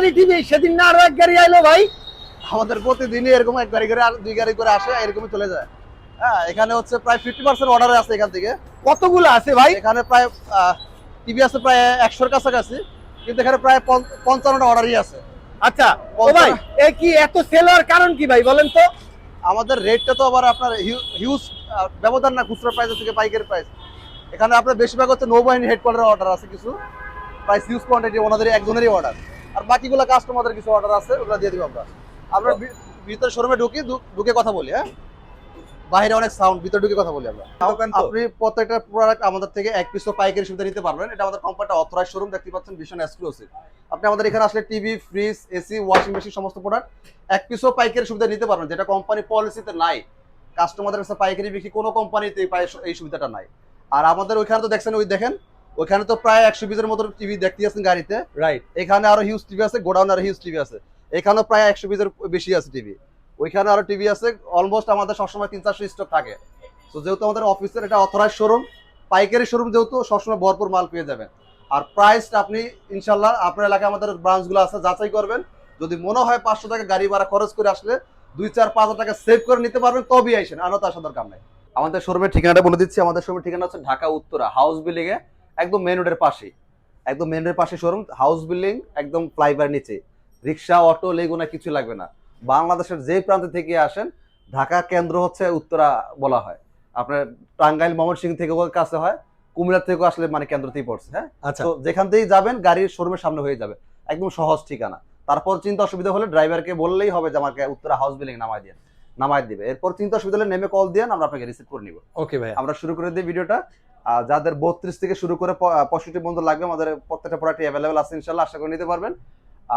গাড়ি টিভি, সেদিন না আরো এক গাড়ি আইলো ভাই। আমাদের প্রতিদিনই এরকম এক গাড়ি করে আর দুই গাড়ি করে আসে, এরকমই চলে যায়। হ্যাঁ, এখানে হচ্ছে প্রায় 50% অর্ডার আছে এখান থেকে। কতগুলো আছে ভাই? এখানে প্রায় টিভি আছে প্রায় 100-র কাছাকাছি, কিন্তু এখানে প্রায় 55টা অর্ডারই আছে। আচ্ছা ও ভাই, এ কি এত সেল হওয়ার কারণ কি ভাই বলেন তো? আমাদের রেটটা তো আবার আপনার হিউজ ব্যবধান না, খুচরা প্রাইস থেকে পাইকারি প্রাইস। এখানে আপনার বেশিরভাগ হচ্ছে নৌবাহিনী হেডকোয়ার্টারের অর্ডার আছে, কিছু প্রাইস হিউজ কোয়ান্টিটি ওনাদের একজনেরই অর্ডার, আর বাকিগুলো কাস্টমারদের কিছু অর্ডার আছে, ওগুলো দিয়ে দিব আমরা। আমরা ভিতরে শোরুমে ঢুকে কথা বলি। হ্যাঁ, বাইরে অনেক সাউন্ড, ভিতরে ঢুকে কথা বলি আমরা। আপনি প্রত্যেকটা প্রোডাক্ট আমাদের থেকে এক পিসও পাইকারি সুবিধা নিতে পারবেন। এটা আমাদের কোম্পানিটা অথরাইজড শোরুম, দেখতে পাচ্ছেন ভীষণ এক্সক্লুসিভ। আপনি আমাদের এখানে আসলে TV, fridge, AC, washing machine সমস্ত প্রোডাক্ট এক পিসও পাইকারি সুবিধা নিতে পারবেন, যেটা কোম্পানি পলিসিতে নাই। কাস্টমারদের কাছে পাইকারি বিক্রি কোনো কোম্পানিতে এই সুবিধাটা নাই। আর আমাদের ওইখানে তো দেখছেন, দেখেন ওইখানে তো প্রায় 120-এর মতো টিভি দেখতে আছেন গাড়িতে, রাইট। এখানে আরো হিউজ টিভি আছে, গোডাউন আরো হিউজ টিভি আছে, এখানেও প্রায় 120-এর বেশি আছে টিভি, ওইখানে আরো টিভি আছে। অলমোস্ট আমাদের সবসময় 300-400 স্টক থাকে। তো যেহেতু আমাদের অফিসের এটা অথরাইজ শোরুম, পাইকারি শোরুম, যেহেতু সবসময় ভরপুর মাল পেয়ে যাবেন। আর প্রাইসটা আপনি ইনশাল্লাহ আপনার এলাকায় আমাদের ব্রাঞ্চগুলো আছে, যাচাই করবেন। যদি মনে হয় 500 টাকা গাড়ি ভাড়া খরচ করে আসলে 2-4-5 টাকা সেভ করে নিতে পারবেন, তবেই আইসেন, আর তো আসার দরকার নাই। আমাদের শোরুমের ঠিকানাটা বলে দিচ্ছি। আমাদের শোরুমের ঠিকানা হচ্ছে ঢাকা উত্তরা হাউস বিল্ডিং এ, একদম মেন রোডের পাশে, একদম মেন রোডের পাশে শোরুম, হাউস বিল্ডিং একদম ফ্লাইওভার নিচে। রিক্সা, অটো, লেগুনা কিছু লাগবে না। বাংলাদেশের যে প্রান্ত থেকে আসেন, ঢাকা কেন্দ্র হচ্ছে উত্তরা বলা হয়। আপনার টাঙ্গাইল, ময়মনসিংহ থেকেও কাছে হয়, কুমিল্লা থেকেও আসলে মানে কেন্দ্রতেই পড়ছে। হ্যাঁ, আচ্ছা, তো যেখান থেকেই যাবেন গাড়ির শোরুমের সামনে হয়ে যাবে, একদম সহজ ঠিকানা। তারপর চিন্তা অসুবিধা হলে ড্রাইভারকে বললেই হবে যে আমাকে উত্তরা হাউস বিল্ডিং নামাই দিবে। এরপর চিন্তা অসুবিধা হলে নেমে কল দিয়ে আমরা আপনাকে রিসিভ করে নিব। ওকে ভাই, আমরা শুরু করে দিই ভিডিওটা। যাদের 32 থেকে শুরু করে 65 পর্যন্ত লাগবে, আমাদের প্রত্যেকটা প্রোডাক্ট অ্যাভেলেবেল আছে, ইনশাল্লাহ আশা করে নিতে পারবেন।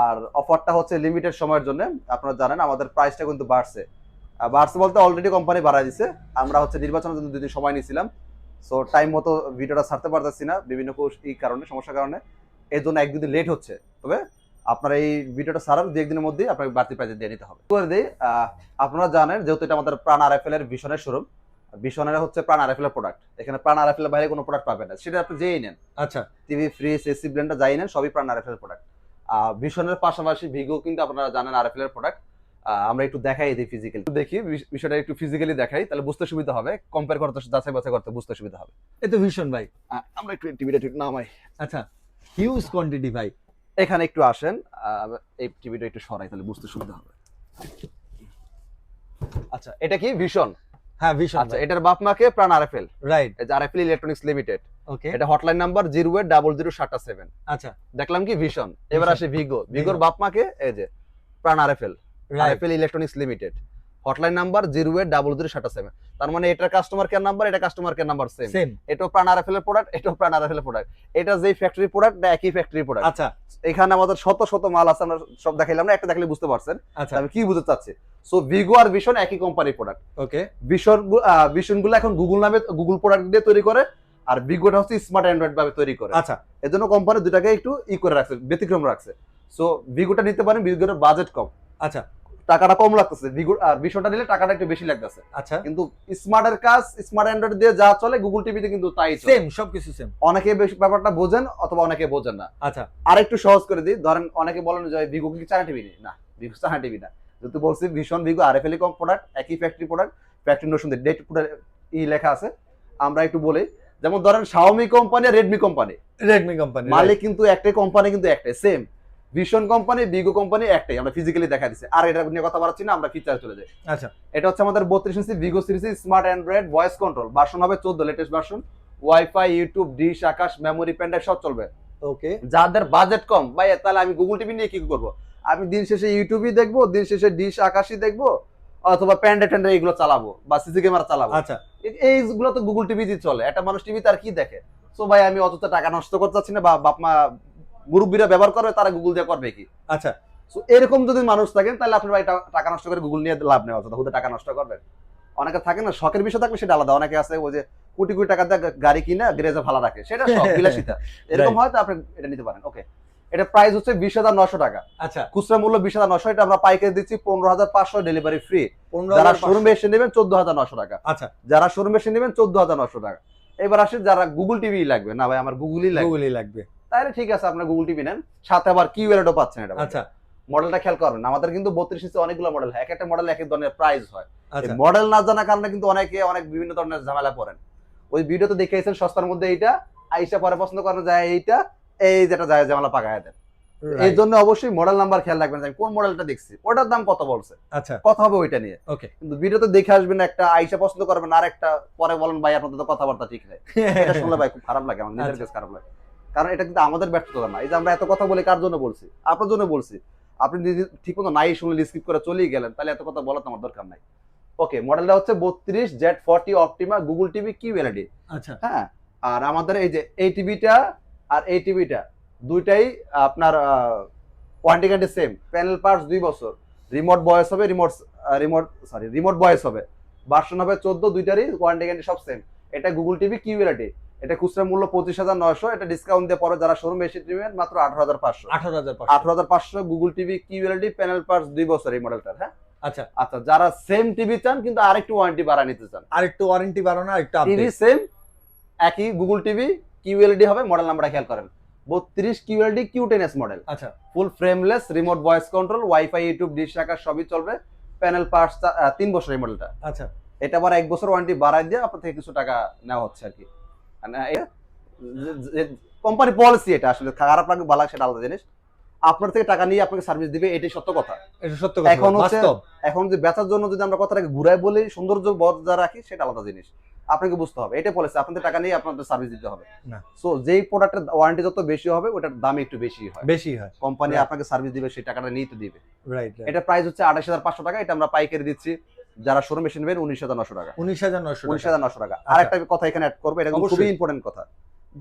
আর অফারটা হচ্ছে লিমিটেড সময়ের জন্য। আপনারা জানেন আমাদের প্রাইসটা কিন্তু বাড়ছে বলতে অলরেডি কোম্পানি বাড়াই দিছে। আমরা হচ্ছে নির্বাচনের জন্য 2 দিন সময় নিয়েছিলাম, সো টাইম মতো ভিডিওটা ছাড়তে পারতেছি না, বিভিন্ন সমস্যার কারণে। এর জন্য 1-2 দিন লেট হচ্ছে। তবে আপনার এই ভিডিওটা ছাড়ার 2-1 দিনের মধ্যেই আপনাকে বাড়তি প্রাইসে দিয়ে নিতে হবে। করে দিই, আপনারা জানেন যেহেতু এটা আমাদের প্রাণ আরএফএল এর ভিশনের শোরুম, ভিশনের হচ্ছে প্রাণ আরএফএল এর প্রোডাক্ট। এখানে প্রাণ আরএফএল এর বাইরে কোনো প্রোডাক্ট পাবেন না, সেটা আপনি যেই নেন। আচ্ছা, টিভি, ফ্রিজ, এসি, ব্লেন্ডার যাই নেন, সবই প্রাণ আরএফএল এর প্রোডাক্ট। ভিশনের পাশাপাশি ভিগো কিন্তু আপনারা জানেন আরএফএল এর প্রোডাক্ট। আমরা একটু দেখাই দিই ফিজিক্যালি, দেখি বিষয়টা একটু ফিজিক্যালি দেখাই, তাহলে বুঝতে সুবিধা হবে, কম্পেয়ার করতে, যাচাই বাছাই করতে বুঝতে সুবিধা হবে। এই তো ভীষণ ভাই। আমরা একটু টিভিটা ঠিক নামাই। আচ্ছা, হিউজ কোয়ান্টিটি ভাই। এখানে একটু আসেন, এই টিভিটা একটু সরাই, তাহলে বুঝতে সুবিধা হবে। আচ্ছা, এটা কি ভিশন? হ্যাঁ, ভীষণ। আচ্ছা, এটার বাপ মাকে প্রাণ আরএফএল, রাইট। এই যে আরএফএল ইলেকট্রনিক্স লিমিটেড। ওকে, এটা হটলাইন নাম্বার 0800777। আচ্ছা, দেখলাম কি ভিশন। এবার আসে ভিগোর বাপ মাকে, এই যে প্রাণ RFL, RFL electronics limited, hotline number 0800777। তার মানে এটা কাস্টমার কেয়ার নাম্বার, এটা কাস্টমার কেয়ার নাম্বার সেম। এটাও প্রাণ আরএফএল এর প্রোডাক্ট, এটাও প্রাণ আরএফএল এর প্রোডাক্ট। এটা যেই ফ্যাক্টরি প্রোডাক্ট, একই ফ্যাক্টরি প্রোডাক্ট। আচ্ছা, এখানে আমাদের শত শত মাল আছে, আমরা সব দেখাইলাম না, একটা দেখলে বুঝতে পারছেন আচ্ছা, আমি কি বুঝতে চাচ্ছি। সো ভিগো আর ভিশন একই কোম্পানির প্রোডাক্ট। ওকে। ভিশনগুলো এখন গুগল প্রোডাক্ট দিয়ে তৈরি করে, আর ভিগোটা হচ্ছে স্মার্ট অ্যান্ড্রয়েড ভাবে তৈরি করে। আচ্ছা, এজন্য কোম্পানি দুটাকে একটু করে রাখছে, ব্যতিক্রম রাখছে। সো ভিগোটা নিতে পারেন, ভিগোর বাজেট কম, আচ্ছা, টাকাটা কম লাগতেছে। ভিগো আর ভিশনটা নিলে টাকাটা একটু বেশি লাগতেছে। আচ্ছা, কিন্তু স্মার্টের কাজ, স্মার্ট অ্যান্ড্রয়েড দিয়ে যা চলে, গুগল টিভিতে কিন্তু তাই চলে। সেম, সবকিছু সেম। অনেকে বেশি ব্যাপারটা বোঝেন, অথবা অনেকে বোঝেন না। আচ্ছা, আর একটু সহজ করে দিই, ধরেন অনেকে বলেন যে ভিগো কি চায়না টিভি না, ভিগো চায়না টিভি না। যেহেতু বলছি ভিশন, ভিগো আরএফএল কম প্রোডাক্ট, একই ফ্যাক্টরি প্রোডাক্ট, ফ্যাক্টরি নোশন ডেট পুরো লেখা আছে। আমরা একটু বলি, যেমন ধরেন শাওমি কোম্পানি আর রেডমি কোম্পানি, মালিক কিন্তু একটাই, কোম্পানি কিন্তু একটাই, same. Vision company, Vigo company একটাই, আমরা ফিজিক্যালি দেখা দিচ্ছি। আর এটা নিয়ে কথা বলাচ্ছি না, আমরা ফিচারে চলে যাই। আচ্ছা, এটা হচ্ছে আমাদের 32 inch Vigo series smart Android voice control, version হবে 14, latest version. Wifi, YouTube, dish, Akash, memory, pendrive সব চলবে। ওকে। যাদের বাজেট কম, ভাই তাহলে আমি গুগল টিভি নিয়ে কি করব? আমি দিন শেষে ইউটিউবই দেখবো, দিন শেষে ডিশ, আকাশই দেখবো, অথবা পেনড্রাইভ টেনড্রাইভ এগুলো চালাবো, বা সিসি ক্যামেরা চালাবো। আচ্ছা, এইগুলো তো গুগল টিভি দিয়ে চলে। একটা মানুষ টিভি তার কি দেখে? সো ভাই আমি অযথা টাকা নষ্ট করতে চাচ্ছি না, বা বাপ মা মুরব্বীরা ব্যবহার করবে, তারা গুগল দিয়ে করবে কি? আচ্ছা, সো এরকম যদি মানুষ থাকেন, তাহলে আপনি ভাই টাকা নষ্ট করে গুগল নিয়ে লাভ নেই, অযথা হুদে টাকা নষ্ট করবেন। অনেকে থাকে না, শখের বিষয় থাকলে সেটা আলাদা। অনেকে আছে ওই যে কোটি কোটি টাকা দিয়ে গাড়ি কিনে গ্যারেজে ভাড়া রাখে, সেটা শখ, বিলাসিতা। এরকম হয়তো আপনি এটা নিতে পারেন। ওকে, এটা প্রাইস হচ্ছে 20,900 টাকা। আচ্ছা, খুচরা মূল্য 20,900, এটা আমরা পাইকারি দিচ্ছি 15,500, ডেলিভারি ফ্রি। যারা শোরুমে এসে নেবেন 14,900 টাকা। আচ্ছা, যারা শোরুমে এসে নেবেন 14,900 টাকা। এবার আসে যারা গুগল টিভি লাগবে, না ভাই আমার গুগলই লাগবে, লাগবে, তাহলে ঠিক আছে, আপনার গুগল টিভি নেন, সাথে আবার কিউআরও পাচ্ছেন। এটা আচ্ছা, মডেলটা খেয়াল করবেন, আমাদের কিন্তু 32 ইঞ্চি অনেকগুলো মডেল হয়, এক একটা মডেল এক এক ধরনের প্রাইস হয়। আচ্ছা মডেল না জানার কারণে কিন্তু অনেকে অনেক বিভিন্ন ধরনের ঝামেলা পড়েন। ওই ভিডিওতে দেখিয়েছেন সস্তার মধ্যে এইটা, আইসা পরে পছন্দ করেন যায় এইটা, এই যেটা যায় ঝামেলা পাকায় দেন। এই জন্য অবশ্যই মডেল নাম্বার খেয়াল রাখবেন, যে কোন মডেলটা দেখছি ওটার দাম কত বলছে, আচ্ছা কথা হবে ওইটা নিয়ে। ওকে কিন্তু ভিডিওতে দেখে আসবেন একটা, আইসা পছন্দ করবেন আর একটা, পরে বলেন ভাই আপনাদের তো কথাবার্তা ঠিক নেই। এটা শুনলে ভাই খুব খারাপ লাগে, আমার নিজের কাছে খারাপ লাগে। কারণ এটা কিন্তু আমাদের ব্যর্থতা না, এই যে আমরা এত কথা বলি কার জন্য বলছি, আপনার জন্য বলছি। আপনি যদি ঠিক মতো নাই শুনলে স্কিপ করে চলেই গেলেন, তাহলে এত কথা বলার তো আমার দরকার নাই। ওকে, মডেলটা হচ্ছে 32 Z40 Optima Google TV QLED। আচ্ছা হ্যাঁ, আর আমাদের এই যে এই টিভিটা আর এই টিভিটা দুইটাই আপনার warranty guarantee same, panel parts 2 বছর, রিমোট ভয়েস হবে, রিমোট ভয়েস হবে, ভার্সন হবে 14, দুইটারই ওয়ারেন্টি গ্যারান্টি সব সেম। এটা গুগল টিভি QLED, এটা খুচরা মূল্য 25,900, এটা ডিসকাউন্ট দিয়ে পরে যারা শোরুম এসে নেবেন মাত্র 18,500। 18,500 Google TV QLED, panel parts 2 বছর এই মডেলটার। হ্যাঁ আচ্ছা আচ্ছা, যারা সেম টিভি চান কিন্তু আরেকটু ওয়ারেন্টি বাড়া নিতে চান, আরেকটু ওয়ারেন্টি বাড়ানো, আরেকটু টিভি আপডেট। সেম একই গুগল টিভি QLED হবে, মডেল নাম্বারটা খেয়াল করেন 32 QLED Q10s মডেল। আচ্ছা ফুল frameless, remote voice control, wifi, YouTube, dish রাখা সবই চলবে, প্যানেল পার্টস 3 বছর এই মডেলটা। আচ্ছা এটা আবার 1 বছর ওয়ারেন্টি বাড়াই দিয়ে আপনার থেকে কিছু টাকা নেওয়া হচ্ছে আর কি। কোম্পানি পলিসি, এটা আসলে খারাপ লাগে ভালো লাগে সেটা আলাদা জিনিস। আপনার থেকে টাকা নিয়ে আপনাকে সার্ভিস দিবে, এটাই সত্য কথা। এটা সত্য কথা, এখন হচ্ছে বাস্তব। এখন যে বেচার জন্য যদি আমরা কথাটাকে ঘুরাই বলি, সৌন্দর্য বজায় রাখি, সেটা আলাদা জিনিস। আপনাকে বুঝতে হবে এটা পলিসি, আপনাদের টাকা নিয়ে আপনাদের সার্ভিস দিতে হবে। না। সো যেই প্রোডাক্টের ওয়ারেন্টি যত বেশি হবে ওটার দাম একটু বেশি হয়, বেশি হয়। Company Right. আপনাকে সার্ভিস দিবে, সেই টাকাটা নিতে দিবে। রাইট এটা প্রাইস হচ্ছে 28,500 টাকা, এটা আমরা পাইকারি দিচ্ছি, যারা শোরুম মেশিন নেবেন 19,900 টাকা। 19,900 টাকা। 19,900 টাকা। আরেকটা কথা এখানে অ্যাড করবো, এটা কিন্তু অবশ্যই। খুবই ইম্পর্টেন্ট কথা,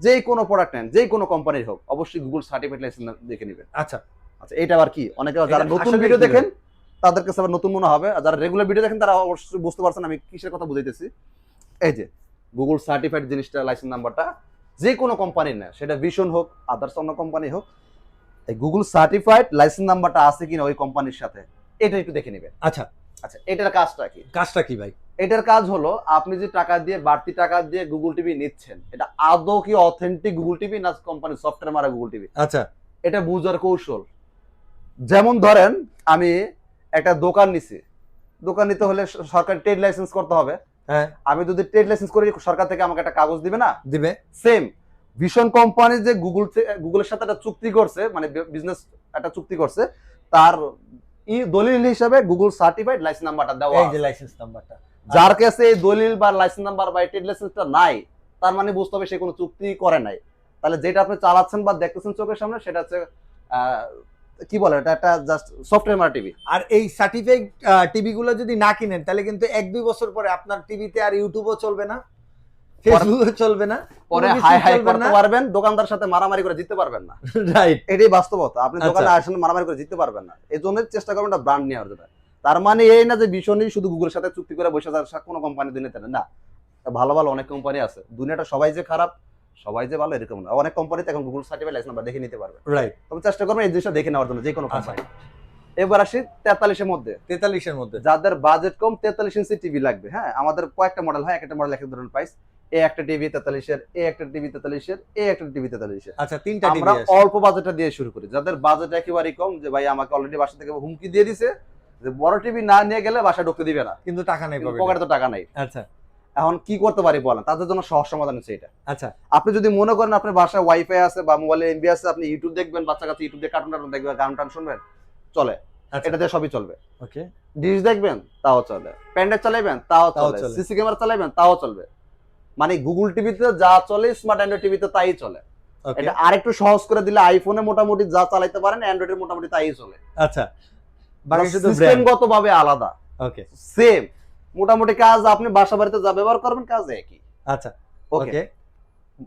যে কোনো প্রোডাক্ট নেন, যে কোনো কোম্পানির হোক, অবশ্যই গুগল সার্টিফাইড লাইসেন্স দেখে নেবেন। আচ্ছা আচ্ছা, এটা আবার কি, অনেকে যারা এটা নতুন আসলে ভিডিও কি দেখেন তাদের কাছে আবার নতুন মনে হবে, আর যারা রেগুলার ভিডিও দেখেন তারা অবশ্যই বুঝতে পারছেন আমি কিসের কথা বুঝাইতেছি। এই যে গুগল সার্টিফাইড জিনিসটা, লাইসেন্স নাম্বারটা যে কোনো কোম্পানির না, সেটা ভিশন হোক আদার্স অন্য কোম্পানি হোক, এই গুগল সার্টিফাইড লাইসেন্স নাম্বারটা আছে কিনা ওই কোম্পানির সাথে, এটা একটু দেখে নেবেন। আচ্ছা আচ্ছা, এটার কাজটা কি? কাজটা কি ভাই? এটার কাজ হলো, আপনি যে টাকা দিয়ে বাড়তি টাকা দিয়ে গুগল টিভি নিচ্ছেন, এটা আদৌ কি অথেন্টিক গুগল টিভি না কোম্পানি সফটওয়্যার মারা গুগল টিভি, আচ্ছা এটা বুঝার কৌশল। যেমন ধরেন আমি একটা দোকান নিছি, দোকান নিতে হলে সরকার ট্রেড লাইসেন্স করতে হবে। হ্যাঁ আমি যদি ট্রেড লাইসেন্স করি, সরকার থেকে আমাকে একটা কাগজ দিবে না? দিবে। সেম ভিশন কোম্পানি যে গুগলের সাথে একটা চুক্তি করছে, মানে বিজনেস একটা চুক্তি করছে, তার দলিল হিসেবে গুগল সার্টিফাইড লাইসেন্স নাম্বারটা দেওয়া এই যে আছে। লাইসেন্স নাম্বারটা, যার কাছে এই দলিল বা লাইসেন্স নাম্বার বা ট্রেড লাইসেন্সটা নাই, তার মানে বুঝতে হবে সে কোনো চুক্তি করে নাই। তাহলে যেটা আপনি চালাচ্ছেন বা দেখতেছেন চোখের সামনে, সেটা হচ্ছে কি বলে, এটা একটা জাস্ট সফটওয়্যার মারা টিভি। আর এই সার্টিফাইড টিভি গুলো যদি না কিনেন, তাহলে কিন্তু 1-2 বছর পরে আপনার টিভিতে আর ইউটিউবও চলবে না, ফেসবুকও চলবে না, পরে কোনো কিছুই হাই হাই চলবে করতে না। পারবেন, দোকানদার সাথে মারামারি করে জিততে পারবেন না। রাইট এটাই বাস্তবতা, আপনি আচ্ছা। দোকানে আসেন মারামারি করে জিততে পারবেন না। এই জন্য চেষ্টা করবেন একটা ব্র্যান্ড নেওয়ার জন্য। তার মানে এই না যে ভীষণই শুধু গুগলের সাথে চুক্তি করে বসে যাওয়ার কোনো কোম্পানি দুনিয়াতে না। ভালো ভালো অনেক কোম্পানি আছে, দুনিয়াটা সবাই যে খারাপ, সবাই যে ভালো এরকম না। অনেক কোম্পানিতে এখন গুগল সার্টিফাইড লাইসেন্স নাম্বার দেখে নিতে পারবে। রাইট। তবে চেষ্টা করবেন এই জিনিসটা দেখে নেওয়ার জন্য, যে কোনো কোম্পানি। এবার আসি 43 এর মধ্যে, 43 এর মধ্যে যাদের বাজেট কম 43 ইঞ্চি টিভি লাগবে। হ্যাঁ, আমাদের কয়েকটা মডেল হয়, একটা মডেল এক এক ধরনের প্রাইস। এ একটা টিভি 43 এর, এ একটা টিভি 43 এর, এ একটা টিভি 43 এর। আচ্ছা, তিনটা টিভি আমরা আছে। অল্প বাজেটটা দিয়ে শুরু করি, যাদের বাজেট একেবারেই কম, যে ভাই আমাকে অলরেডি বাসা থেকে হুমকি দিয়ে দিছে যে বড় টিভি না নিয়ে গেলে বাসায় ঢুকতে দিবে না, কিন্তু টাকা নাই পকেটে। পকেটে তো টাকা নাই। আচ্ছা এখন কি করতে পারি বলেন? তাদের জন্য সহজ সমাধান হচ্ছে এটা। আচ্ছা আপনি যদি মনে করেন আপনার বাসায় ওয়াইফাই আছে বা মোবাইলে এমবি আছে, আপনি ইউটিউব দেখবেন, বাচ্চা কাছে ইউটিউব দিয়ে কার্টুন দেখবেন, গান টান শুনবেন, চলে, আচ্ছা এটা দিয়ে সবই চলবে। ওকে। ডিশ দেখবেন, তাও চলে, প্যান্ডেল চালাবেন, তাও চলে, চলে। সিসি ক্যামেরা চালাবেন, তাও চলবে। মানে গুগল টিভিতে যা চলে, স্মার্ট অ্যান্ড্রয়েড টিভিতে তাই চলে। ওকে এটা আরেকটু সহজ করে দিলে আইফোনে মোটামুটি যা চালাইতে পারেন, অ্যান্ড্রয়েডে মোটামুটি তাই চলে। আচ্ছা, বাকি শুধু ব্র্যান্ড। সিস্টেমগত ভাবে আলাদা, ওকে সেম মোটামুটি কাজ আপনি বাসা বাড়িতে যা ব্যবহার করবেন কাজ একই। আচ্ছা ওকে, ওকে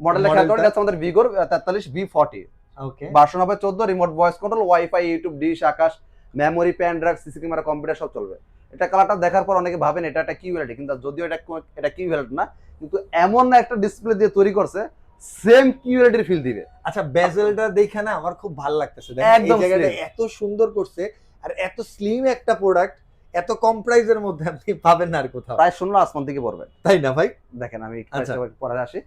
মডেল লেখা করে আছে আমাদের ভিগোর 43 V40, ওকে ভার্সন হবে 14, remote voice control, wifi, YouTube, dish, Akash, memory, pen drive, CC camera, computer সব চলবে। এটা কালারটা দেখার পর অনেকে ভাবেন এটা একটা QLED, কিন্তু যদিও এটা QLED না, কিন্তু এমন না একটা ডিসপ্লে দিয়ে তৈরি করছে সেম QLED এর ফিল দিবে। আচ্ছা, বেজেলটা দেখে না আমার খুব ভালো লাগতেছে, দেখেন এই একদম জায়গাটা slim। এত সুন্দর করছে, আর এত স্লিম একটা প্রোডাক্ট এত কম প্রাইসের মধ্যে আপনি পাবেন না আর কোথাও, প্রায় শুনলে আসমান থেকে পড়বে, তাই না ভাই? দেখেন আমি আচ্ছা। পরে আসি।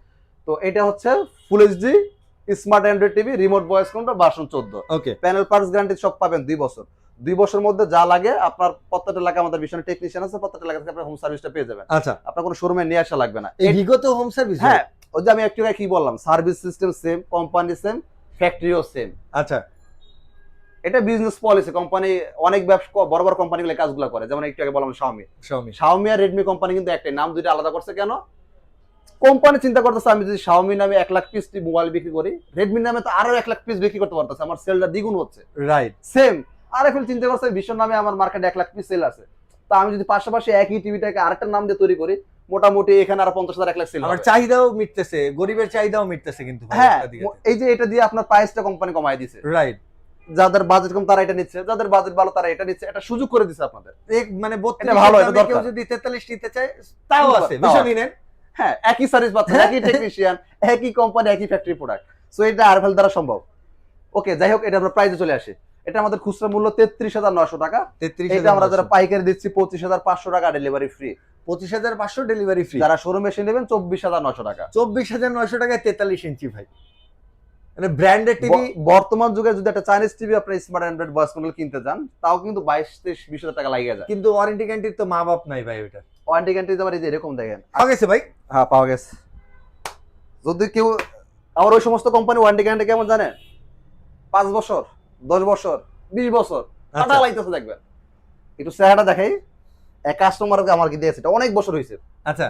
তো এটা হচ্ছে full HD smart Android TV, remote voice control, version 14, ওকে প্যানেল পার্টস গ্যারান্টি সব পাবেন 2 বছর। 2 বছরের মধ্যে যা লাগে আপনার প্রত্যেকটা এলাকায় আমাদের ভীষণ টেকনিশিয়ান আছে, প্রত্যেকটা এলাকা থেকে আপনি হোম সার্ভিসটা পেয়ে যাবেন। আচ্ছা, আপনার কোনো শোরুমে নিয়ে আসা লাগবে না। এই বিগত হোম সার্ভিস? হ্যাঁ, ওই যে আমি একটু আগে কি বললাম, service system same, company same, ফ্যাক্টরিও সেম। আচ্ছা, এটা বিজনেস পলিসি। কোম্পানি অনেক ব্যবসা, বড় বড় কোম্পানিগুলো এই কাজগুলো করে। যেমন একটু আগে বললাম শাওমি আর রেডমি কোম্পানি কিন্তু একটাই, নাম দুইটা আলাদা করছে কেন? কোম্পানি চিন্তা করতেছে আমি যদি শাওমি নামে 1 লাখ পিস মোবাইল বিক্রি করি, রেডমি নামে তো আরো 1 লাখ পিস বিক্রি করতে পারতেছে, আমার সেলটা দ্বিগুণ হচ্ছে। Right, same. আর এখন চিন্তা করছে ভীষণ নামে আমার মার্কেটে 1 লাখ পিস সেল আছে, তা আমি যদি পাশাপাশি একই টিভিটাকে আরেকটা নাম দিয়ে তৈরি করি, মোটামুটি এখানে আরো 50,000 1 লাখ সেল আমার চাহিদাও মিটতেছে, গরিবের চাহিদাও মিটতেছে কিন্তু ভাই হ্যাঁ, একটা দিকে। এই যে এটা দিয়ে আপনার প্রাইসটা কোম্পানি কমায় দিছে। রাইট, যাদের বাজেট কম তারা এটা নিচ্ছে, যাদের বাজেট ভালো তারা এটা নিচ্ছে, এটা সুযোগ করে দিছে আপনাদের। মানে এটা ভালো, এটা দরকার। কেউ যদি 43 নিতে চায় তাও আছে, তাও ভীষণ আছে। নেন। হ্যাঁ, একই সার্ভিস পাচ্ছেন, একই টেকনিশিয়ান, একই কোম্পানি, একই ফ্যাক্টরি প্রোডাক্ট। সো এটা আরএফএল দ্বারা সম্ভব। ওকে, যাই হোক, এটা আমরা প্রাইসে চলে আসি। এটা আমাদের খুচরা মূল্য 33,900 টাকা। 33,900 এটা আমরা যারা পাইকারি দিচ্ছি 25,500 টাকা, ডেলিভারি ফ্রি। 25,500 delivery free. যারা শোরুমে এসে নেবেন 24,900 টাকা। 24,900 টাকায় 43 ইঞ্চি ভাই, মানে ব্র্যান্ডেড টিভি। বর্তমান যুগে যদি একটা চাইনিজ টিভি আপনি স্মার্ট অ্যান্ড্রয়েড ভয়েস কন্ট্রোল কিনতে যান, তাও কিন্তু 22-20,000 টাকা লাগিয়ে যায়। কিন্তু ওয়ারেন্টি গ্যারান্টির তো মা বাপ নাই ভাই ওটা। ওয়ারেন্টি গ্যারান্টি আবার এই যে এরকম দেখেন। পাওয়া গেছে ভাই? হ্যাঁ, পাওয়া গেছে। যদি কেউ আমার ওই সমস্ত কোম্পানি ওয়ারেন্টি গ্যারান্টি কেমন জানেন? 5 বছর, 10 বছর, 20 বছর টাকা লাইতেছে। দেখবেন একটু চেহারাটা দেখাই। এক কাস্টমারকে আমার কি দিয়েছে, এটা অনেক বছর হয়েছে। আচ্ছা,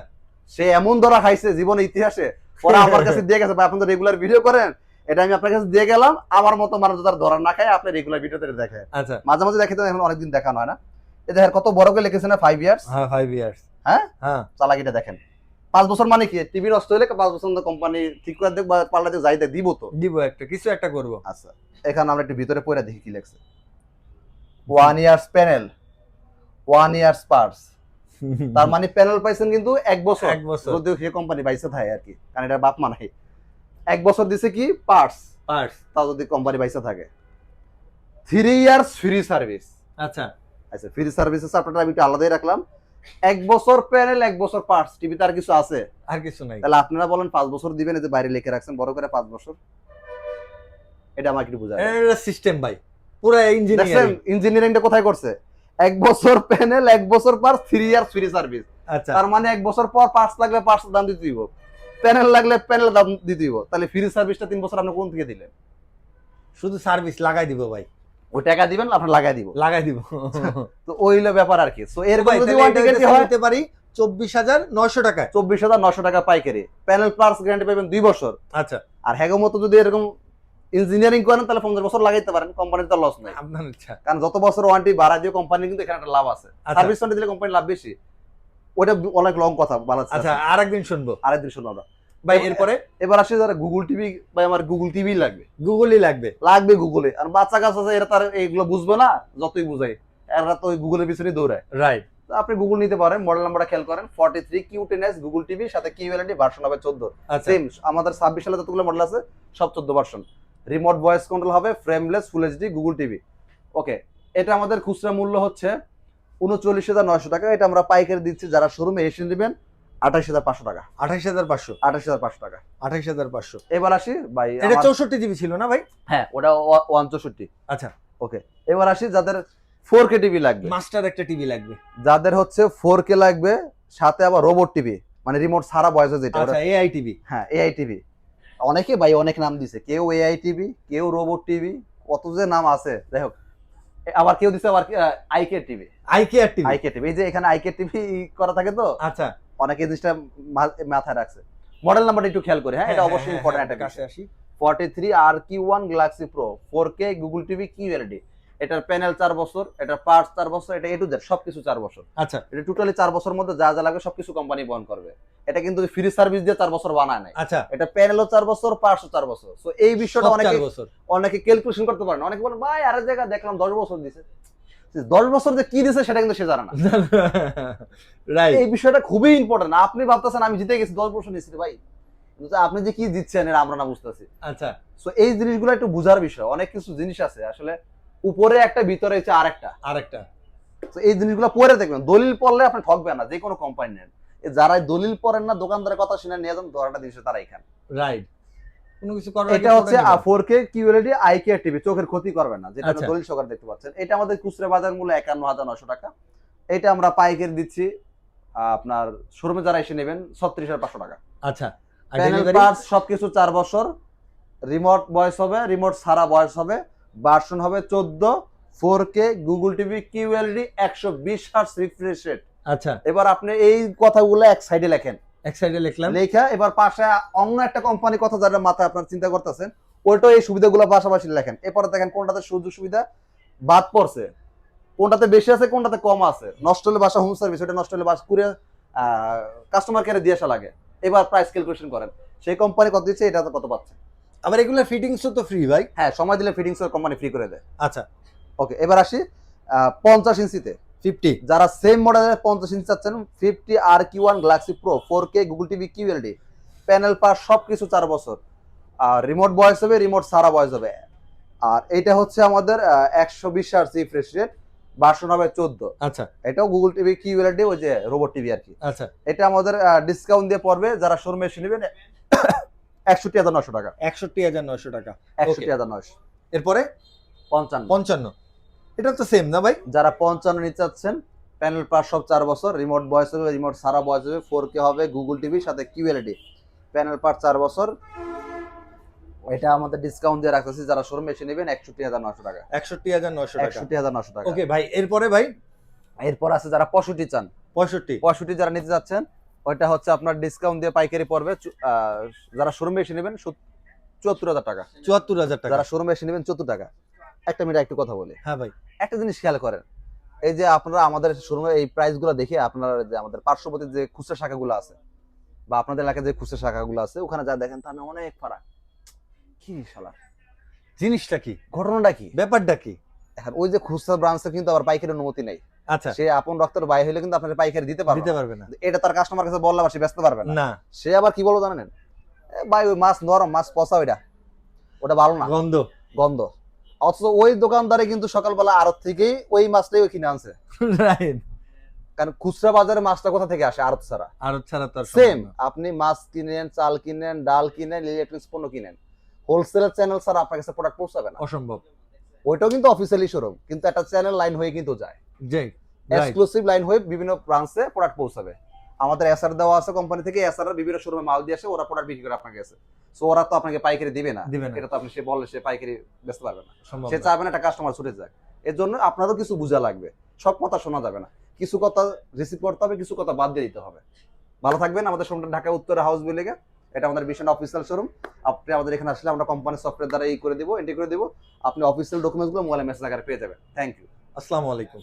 সে এমন ধরা খাইছে জীবনে ইতিহাসে, ওরা আমার কাছে দিয়ে গেছে, ভাই আপনি তো রেগুলার ভিডিও করেন, এটা আমি আপনার কাছে দিয়ে গেলাম, আমার মতো মানুষ যারা ধরা না খায় আপনি রেগুলার ভিডিওতে দেখেন। আচ্ছা, মাঝে মাঝে দেখে তো এখন অনেকদিন দেখানো হয় না। এই দেখেন কত বড় করে লিখেছে না, 5 ইয়ার্স। হ্যাঁ 5 ইয়ার্স। হ্যাঁ হ্যাঁ, চালাকিটা দেখেন। 5 বছর মানে কি, টিভি নষ্ট হলে 5 বছর কোম্পানি ঠিক করে দেখ বা পাল্টাতে যাইতে দিব তো দিব, একটা কিছু একটা করব। আচ্ছা, এখানে আমরা একটু ভিতরে পড়ে দেখি কি লেখছে। 1 ইয়ার্স প্যানেল, 1 ইয়ার্স পার্টস। তার মানে প্যানেল পাইছেন কিন্তু 1 বছর। 1 বছর যদিও সে কোম্পানি পাইছে থাকে আর কি, কারণ এটা বাপ মা নাই। 1 বছর দিছে কি পার্টস, তাও যদি কোম্পানি পাইছে থাকে। 3 ইয়ার্স ফ্রি সার্ভিস। আচ্ছা, আচ্ছা, ফ্রি সার্ভিসের চাপটা আমি একটু আলাদাই রাখলাম। 1 বছর প্যানেল, 1 বছর পার্টস। টিভিতে আর কিছু আছে? আর কিছু নাই। তাহলে আপনারা বলেন 5 বছর দিবেন, এই যে বাইরে লিখে রাখছেন বড় করে 5 বছর। এটা আমাকে একটু বুঝায়। এটা সিস্টেম ভাই, পুরো ইঞ্জিনিয়ারিং। ইঞ্জিনিয়ারিংটা কোথায় করছে? 1 বছর প্যানেল, 1 বছর পার্টস, 3 ইয়ার্স ফ্রি সার্ভিস। আচ্ছা, তার মানে 1 বছর পর পার্টস লাগলে পার্টস দাম দিতে দিব, প্যানেল লাগলে প্যানেল দাম দিতে দিব। তাহলে ফ্রি সার্ভিসটা 3 বছর আপনি কোন থেকে দিলেন? শুধু সার্ভিস লাগাই দিব ভাই, ওই টাকা দিবেন, আপনি লাগাই দিব। লাগাই দিব। তো ওইলো ব্যাপার আর কি। সো এর ভাই যদি তাহলে ওয়ারেন্টি এটা গ্যারান্টি হয় দিতে পারি 24,900 টাকায়। 24,900 টাকা পাইকারি। প্যানেল পার্টস গ্যারান্টি পাবেন 2 বছর। আচ্ছা, আর হ্যাগো মতো যদি এরকম ইঞ্জিনিয়ারিং করেন তাহলে 50 বছর লাগাইতে পারেন, কোম্পানির তো লস নাই। আপনার ইচ্ছা। কারণ যত বছর ওয়ারেন্টি বাড়া দিয়ে কোম্পানি কিন্তু এখানে একটা লাভ আছে। আচ্ছা। সার্ভিস ওয়ারেন্টি দিলে কোম্পানির লাভ বেশি। ওটা অনেক লং কথা বলা আছে। আচ্ছা, আরেকদিন শুনবো আরেকদিন শুনবো আমরা ভাই। এরপরে এবার আসি যারা গুগল টিভি, ভাই আমার গুগল টিভি লাগবে। গুগলই লাগবে। লাগবে গুগলে। আর বাচ্চা কাছে আছে, এরা তার এইগুলো বুঝবে না, যতই বুঝাই এরা তো ওই গুগলের পিছনে দৌড়ায়। রাইট, তো আপনি গুগল নিতে পারেন। মডেল নাম্বারটা খেয়াল করেন, 43 Q10S গুগল টিভি, সাথে কিউএলইডি, ভার্সন হবে 14। আচ্ছা, সেম আমাদের 26 সালে যতগুলো মডেল আছে সব 14 ভার্সন। রিমোট ভয়েস কন্ট্রোল হবে, frameless full HD Google TV. Okay, এটা আমাদের খুচরা মূল্য হচ্ছে 39,900 টাকা। এটা আমরা পাইকারি দিচ্ছি, যারা শোরুমে এসে নেবেন 28,500 টাকা। 28,500। 28,500 টাকা। 28,500। এবার আসি ভাই, এটা 64 জিবি ছিল না ভাই? হ্যাঁ, ওটা 164। আচ্ছা, ওকে, এবার আসি যাদের 4K টিভি লাগবে, মাস্টার একটা টিভি লাগবে, যাদের হচ্ছে 4K লাগবে, সাথে আবার রোবট টিভি, মানে রিমোট ছাড়া ভয়েস যেটা। আচ্ছা, এআই টিভি। হ্যাঁ, এআই টিভি। অনেকে ভাই অনেক নাম দিছে, কেউ এআই টিভি, কেউ রোবট টিভি, কত যে নাম আছে। যাই হোক, আবার কেউ দিছে আবার আইকে টিভি। আইকেআর টিভি। আইকে টিভি, এই যে এখানে আইকে টিভি করা থাকে তো, আচ্ছা, অনেকে জিনিসটা মাথায় রাখছে। মডেল নাম্বারটা একটু খেয়াল করে। হ্যাঁ, এটা অবশ্যই ইম্পর্টেন্ট একটা কাছে বিষয়। আসি। 43 RQ1 galaxy pro 4K Google TV QLED. এটার প্যানেল 4 বছর, এটার পার্টস 4 বছর, এটা এ টু জেড সবকিছু 4 বছর। আচ্ছা, এটা টোটালি 4 বছরের মধ্যে যা যা লাগবে সবকিছু কোম্পানি বহন করবে। এটা কিন্তু ফ্রি সার্ভিস দিয়ে 4 বছর বানায় নাই। আচ্ছা, এটা প্যানেলও 4 বছর, পার্টসও 4 বছর। সো এই বিষয়টা সব অনেকে 4 বছর। অনেকে ক্যালকুলেশন করতে পারে না। অনেকে বলে ভাই আরেক জায়গায় দেখলাম 10 বছর দিছে। 10 বছর যে কি দিছে সেটা কিন্তু সে জানে না। রাইট, এই বিষয়টা খুবই ইম্পর্টেন্ট। আপনি ভাবতেছেন আমি জিতে গেছি, 10 বছর নিয়েছি ভাই, কিন্তু আপনি যে কি দিচ্ছেন এটা আমরা না বুঝতেছি। আচ্ছা, সো এই জিনিসগুলো একটু বোঝার বিষয়। অনেক কিছু জিনিস আছে আসলে উপরে একটা, ভিতরে হচ্ছে আরেকটা। তো এই জিনিসগুলো পরে দেখবেন। দলিল পড়লে আপনি ঠকবেন না, যে কোনো কোম্পানি নেন। যারা দলিল পড়েন না, দোকানদারের কথা শুনে নিয়ে যান, ধরাটা জিনিস তারা এখানে। রাইট। কোনো কিছু করার এটা হচ্ছে 4K QLED eye care TV, চোখের ক্ষতি করবে না, যেটা আচ্ছা। দলিল সহকারে দেখতে পাচ্ছেন। এটা আমাদের খুচরা বাজার মূল্য 51,900 টাকা। এটা আমরা পাইকারি দিচ্ছি আপনার শোরুমে যারা এসে নেবেন 36,500 টাকা। আচ্ছা, আর প্যানেল ডেলিভারি পার্টস সবকিছু 4 বছর, রিমোট ভয়েস হবে, রিমোট ছাড়া ভয়েস হবে, ভার্সন হবে 14, 4K Google TV QLED 120 hertz refresh rate. আচ্ছা, এবার আপনি এই কথাগুলো এক সাইডে লেখেন, এক সাইডে লিখলাম। লেখা এবার পাশে অন্য একটা কোম্পানির কথা যারা মাথায় আপনার চিন্তা করতেছেন ওইটাও এই সুবিধাগুলো পাশাপাশি লেখেন। এরপরে দেখেন কোনটাতে সুযোগ সুবিধা বাদ পড়ছে, কোনটাতে বেশি আছে, কোনটাতে কম আছে। নষ্ট হলে বাসা হোম সার্ভিস, ওটা নষ্ট হলে বাস করে কাস্টমার কেয়ারে দিয়ে আসা লাগে। এবার প্রাইস ক্যালকুলেশন করেন, সেই কোম্পানি কত দিচ্ছে, এটা কত পাচ্ছে। আবার এগুলো ফিটিংসও তো ফ্রি ভাই? হ্যাঁ, সময় দিলে ফিটিংস কোম্পানি ফ্রি করে দেয়। আচ্ছা, ওকে, এবার আসি 50 ইঞ্চিতে। 50 যারা সেম মডেলের 50 ইঞ্চি চাচ্ছেন, 50 RQ1 galaxy pro 4K Google TV QLED, panel পার সবকিছু 4 বছর, আর রিমোট ভয়েস হবে, রিমোট সারা ভয়েস হবে। আর এটা হচ্ছে আমাদের 120 হার্টজ রিফ্রেশ রেট, ভার্সন হবে 14। আচ্ছা, এটাও গুগল টিভি QLED, ওই যে রোবট টিভি আর কি। আচ্ছা, এটা আমাদের ডিসকাউন্ট দিয়ে পড়বে, যারা শোরুমে এসে নেবেন 61,900 টাকা। 61,900 টাকা। 61,900। এরপরে 55। 55, এটা তো সেম না ভাই? যারা 55 নিতে চাচ্ছেন, প্যানেল পার সব 4 বছর, রিমোট ভয়েস হবে, রিমোট সারা ভয়েস হবে, 4K হবে, গুগল টিভি সাথে QLED, প্যানেল পার 4 বছর। এটা আমাদের ডিসকাউন্ট দিয়ে রাখতেছি, যারা শোরুমে এসে নেবেন 61,900 টাকা। 61,900 টাকা। 61,900 টাকা। ওকে ভাই, এরপরে ভাই এরপর আছে যারা 65 চান, 65 যারা নিতে যাচ্ছেন, ওইটা হচ্ছে আপনার ডিসকাউন্ট দিয়ে পাইকারি পড়বে, যারা শোরুমে এসে নেবেন 74,000 টাকা। 74,000 টাকা। যারা শোরুমে এসে নেবেন 74 টাকা। একটা মিনিট একটু কথা বলি। হ্যাঁ ভাই, একটা জিনিস খেয়াল করেন, এই যে আপনারা আমাদের শোরুমে এই প্রাইসগুলো দেখে আপনারা যে আমাদের পার্শ্ববর্তী যে খুচরা শাখাগুলো আছে বা আপনাদের এলাকায় যে খুচরা শাখাগুলো আছে ওখানে যা দেখেন তা অনেক ফারাক। কি শালা, জিনিসটা কি, ঘটনাটা কি, ব্যাপারটা কি? এখন ওই যে খুচরা ব্রাঞ্চে কিন্তু আবার পাইকারি অনুমতি নেই। আচ্ছা, সে আপন রক্তের ভাই হইলে কিন্তু আপনার পাইকারি দিতে পারবে না। এটা তার কাস্টমার কাছে বললে আবার সে বেচতে পারবে না। না, সে আবার কি বলবো জানেন, ভাই ওই মাছ নরম, মাছ পচা, ওটা ভালো না, গন্ধ। গন্ধ। অথচ ওই দোকানদারে কিন্তু সকালবেলা আড়ত থেকেই ওই মাছটাই কিনে আনছে। রাইট, কারণ খুচরা বাজারে মাছটা কোথা থেকে আসে, আড়ত ছাড়া। আর ছাড়া তো সেম আপনি মাছ কিনেন, চাল কিনেন, ডাল কিনেন, ইলেকট্রনিক্স পণ্য কিনেন, হোলসেল চ্যানেল ছাড়া আপনার কাছে প্রোডাক্ট পৌঁছাবে না। অসম্ভব। ওইটাও কিন্তু অফিসিয়ালি শোরুম, কিন্তু একটা চ্যানেল লাইন হয়ে কিন্তু যায়, জি, এক্সক্লুসিভ লাইন হয়ে বিভিন্ন ব্রাঞ্চে প্রোডাক্ট পৌঁছাবে। আমাদের এসআর দেওয়া আছে কোম্পানি থেকে, এসআর বিভিন্ন শোরুমে মাল দিয়ে আসে, ওরা প্রোডাক্ট বিক্রি করে আপনার কাছে। সো ওরা তো আপনাকে পাইকারি দিবে না, এটা তো আপনি সে বললে সে পাইকারি বেচতে পারবে না, সে চাইবে না একটা কাস্টমার ছুটে যায়। এর জন্য আপনারও কিছু বোঝা লাগবে, সব কথা শোনা যাবে না, কিছু কথা রিসিভ করতে হবে, কিছু কথা বাদ দিয়ে দিতে হবে। ভালো থাকবেন। আমাদের শোরুমটা ঢাকা উত্তরে হাউস বিল্ডিংয়ে, এটা আমাদের ভীষণ অফিসিয়াল শোরুম। আপনি আমাদের এখানে আসলে আমরা কোম্পানির সফটওয়্যার দ্বারা এই করে দিব, এন্ট্রি করে দিব, আপনি অফিসিয়াল ডকুমেন্টসগুলো মোবাইলে মেসেজ আকারে পেয়ে যাবেন। Thank you. আসসালামু আলাইকুম।